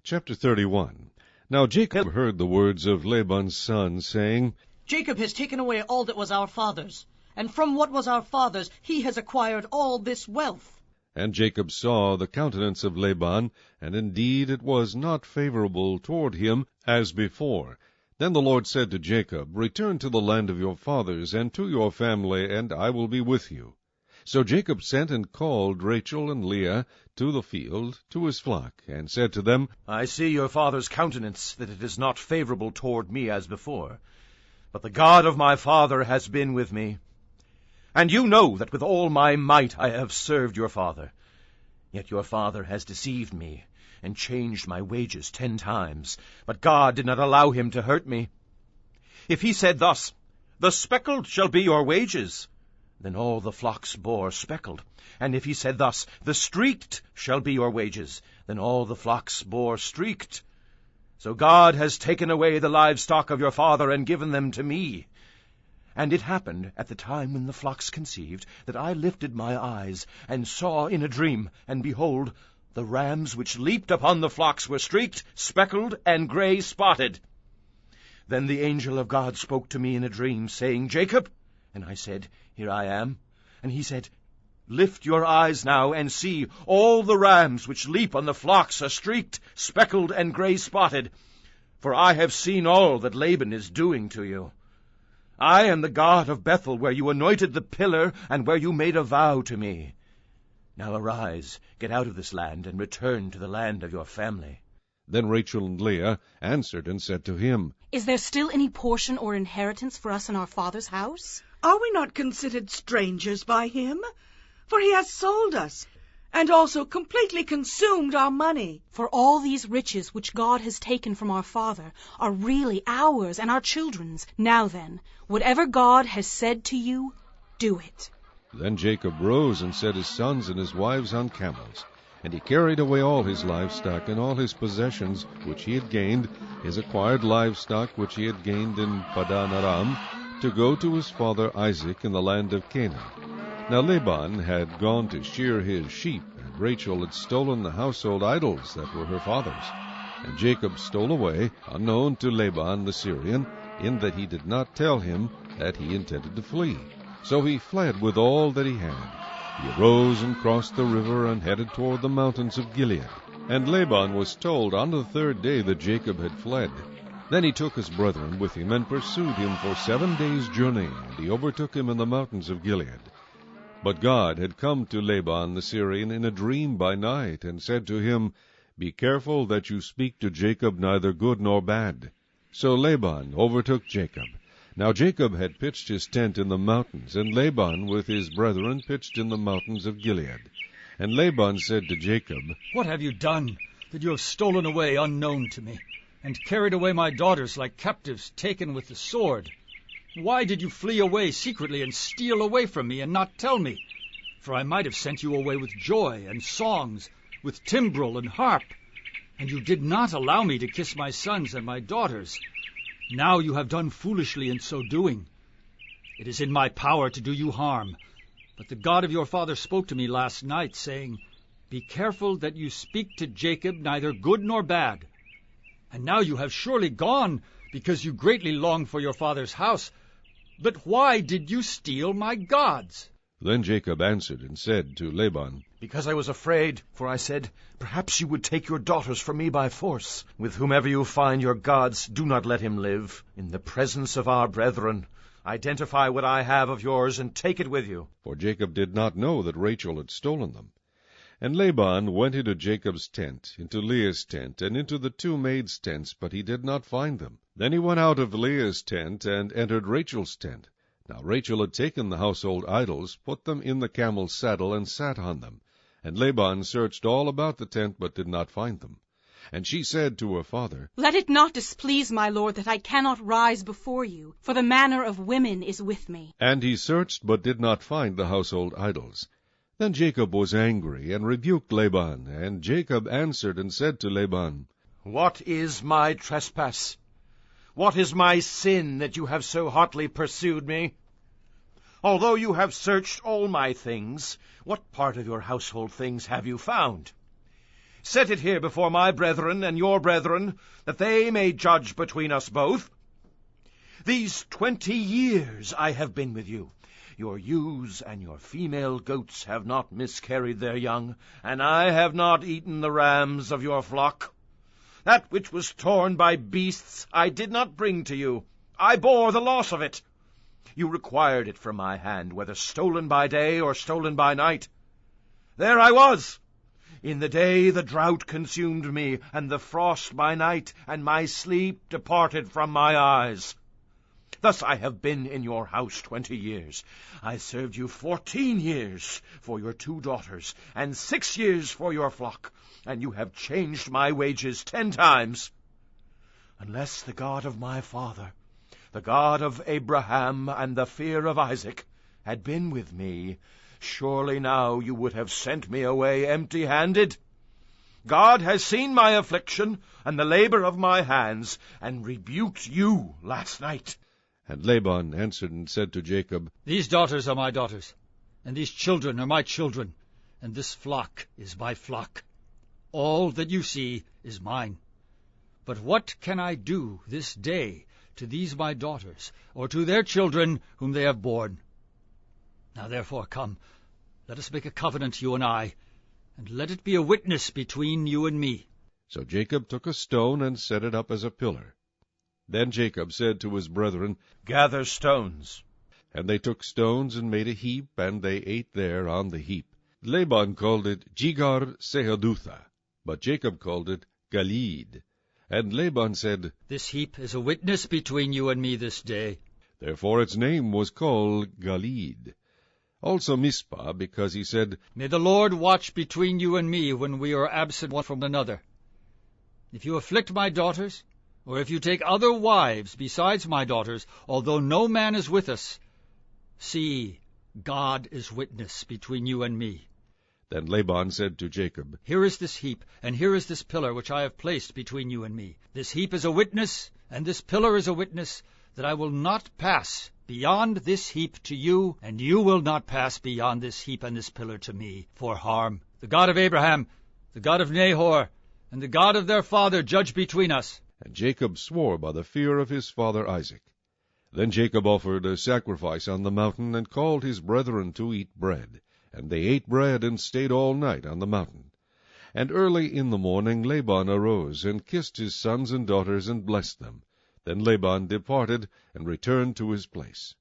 Chapter 31. Now Jacob heard the words of Laban's son, saying, Jacob has taken away all that was our father's, and from what was our father's he has acquired all this wealth. And Jacob saw the countenance of Laban, and indeed it was not favorable toward him as before. Then the Lord said to Jacob, Return to the land of your fathers, and to your family, and I will be with you. So Jacob sent and called Rachel and Leah to the field, to his flock, and said to them, I see your father's countenance, that it is not favorable toward me as before. But the God of my father has been with me. And you know that with all my might I have served your father. Yet your father has deceived me, and changed my wages 10 times. But God did not allow him to hurt me. If he said thus, The speckled shall be your wages, then all the flocks bore speckled. And if he said thus, The streaked shall be your wages, then all the flocks bore streaked. So God has taken away the livestock of your father, and given them to me. And it happened at the time when the flocks conceived, that I lifted my eyes, and saw in a dream, and behold, the rams which leaped upon the flocks were streaked, speckled, and gray spotted. Then the angel of God spoke to me in a dream, saying, Jacob. And I said, Here I am. And he said, Lift your eyes now, and see, all the rams which leap on the flocks are streaked, speckled, and gray spotted. For I have seen all that Laban is doing to you. I am the God of Bethel, where you anointed the pillar, and where you made a vow to me. Now arise, get out of this land, and return to the land of your family. Then Rachel and Leah answered and said to him, Is there still any portion or inheritance for us in our father's house? Are we not considered strangers by him? For he has sold us, and also completely consumed our money. For all these riches which God has taken from our father are really ours and our children's. Now then, whatever God has said to you, do it. Then Jacob rose and set his sons and his wives on camels. And he carried away all his livestock and all his possessions which he had gained, his acquired livestock which he had gained in Padan Aram, to go to his father Isaac in the land of Canaan. Now Laban had gone to shear his sheep, and Rachel had stolen the household idols that were her father's. And Jacob stole away, unknown to Laban the Syrian, in that he did not tell him that he intended to flee. So he fled with all that he had. He arose and crossed the river and headed toward the mountains of Gilead. And Laban was told on the 3rd day that Jacob had fled. Then he took his brethren with him and pursued him for 7 days' journey, and he overtook him in the mountains of Gilead. But God had come to Laban the Syrian in a dream by night, and said to him, Be careful that you speak to Jacob neither good nor bad. So Laban overtook Jacob. Now Jacob had pitched his tent in the mountains, and Laban with his brethren pitched in the mountains of Gilead. And Laban said to Jacob, What have you done, that you have stolen away unknown to me, and carried away my daughters like captives taken with the sword? Why did you flee away secretly and steal away from me and not tell me? For I might have sent you away with joy and songs, with timbrel and harp. And you did not allow me to kiss my sons and my daughters. Now you have done foolishly in so doing. It is in my power to do you harm. But the God of your father spoke to me last night, saying, Be careful that you speak to Jacob neither good nor bad. And now you have surely gone, because you greatly long for your father's house. But why did you steal my gods? Then Jacob answered and said to Laban, Because I was afraid, for I said, Perhaps you would take your daughters from me by force. With whomever you find your gods, do not let him live. In the presence of our brethren, identify what I have of yours, and take it with you. For Jacob did not know that Rachel had stolen them. And Laban went into Jacob's tent, into Leah's tent, and into the 2 maids' tents, but he did not find them. Then he went out of Leah's tent, and entered Rachel's tent. Now Rachel had taken the household idols, put them in the camel's saddle, and sat on them. And Laban searched all about the tent, but did not find them. And she said to her father, Let it not displease my lord that I cannot rise before you, for the manner of women is with me. And he searched, but did not find the household idols. Then Jacob was angry, and rebuked Laban. And Jacob answered and said to Laban, What is my trespass? What is my sin that you have so hotly pursued me? Although you have searched all my things, what part of your household things have you found? Set it here before my brethren and your brethren, that they may judge between us both. These 20 years I have been with you. Your ewes and your female goats have not miscarried their young, and I have not eaten the rams of your flock. That which was torn by beasts I did not bring to you. I bore the loss of it. You required it from my hand, whether stolen by day or stolen by night. There I was. In the day the drought consumed me, and the frost by night, and my sleep departed from my eyes. Thus I have been in your house 20 years. I served you 14 years for your 2 daughters, and 6 years for your flock, and you have changed my wages 10 times. Unless the God of my father, the God of Abraham and the fear of Isaac, had been with me, surely now you would have sent me away empty-handed. God has seen my affliction and the labor of my hands, and rebuked you last night. And Laban answered and said to Jacob, These daughters are my daughters, and these children are my children, and this flock is my flock. All that you see is mine. But what can I do this day to these my daughters, or to their children whom they have borne? Now therefore come, let us make a covenant, you and I, and let it be a witness between you and me. So Jacob took a stone and set it up as a pillar. Then Jacob said to his brethren, Gather stones. And they took stones and made a heap, and they ate there on the heap. Laban called it Jigar Sehadutha, but Jacob called it Galeed. And Laban said, This heap is a witness between you and me this day. Therefore its name was called Galeed. Also Mizpah, because he said, May the Lord watch between you and me when we are absent one from another. If you afflict my daughters, or if you take other wives besides my daughters, although no man is with us, see, God is witness between you and me. Then Laban said to Jacob, Here is this heap, and here is this pillar which I have placed between you and me. This heap is a witness, and this pillar is a witness, that I will not pass beyond this heap to you, and you will not pass beyond this heap and this pillar to me, for harm. The God of Abraham, the God of Nahor, and the God of their father judge between us. And Jacob swore by the fear of his father Isaac. Then Jacob offered a sacrifice on the mountain, and called his brethren to eat bread. And they ate bread, and stayed all night on the mountain. And early in the morning Laban arose, and kissed his sons and daughters, and blessed them. Then Laban departed, and returned to his place.